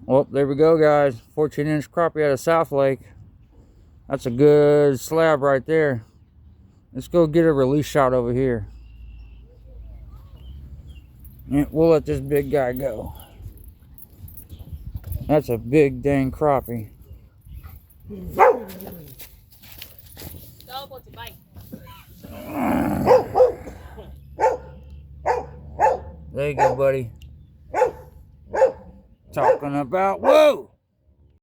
Well, there we go, guys. 14-inch crappie out of South Lake. That's a good slab right there. Let's go get a release shot over here. And we'll let this big guy go. That's a big dang crappie. There you go, buddy. Talking about, whoa!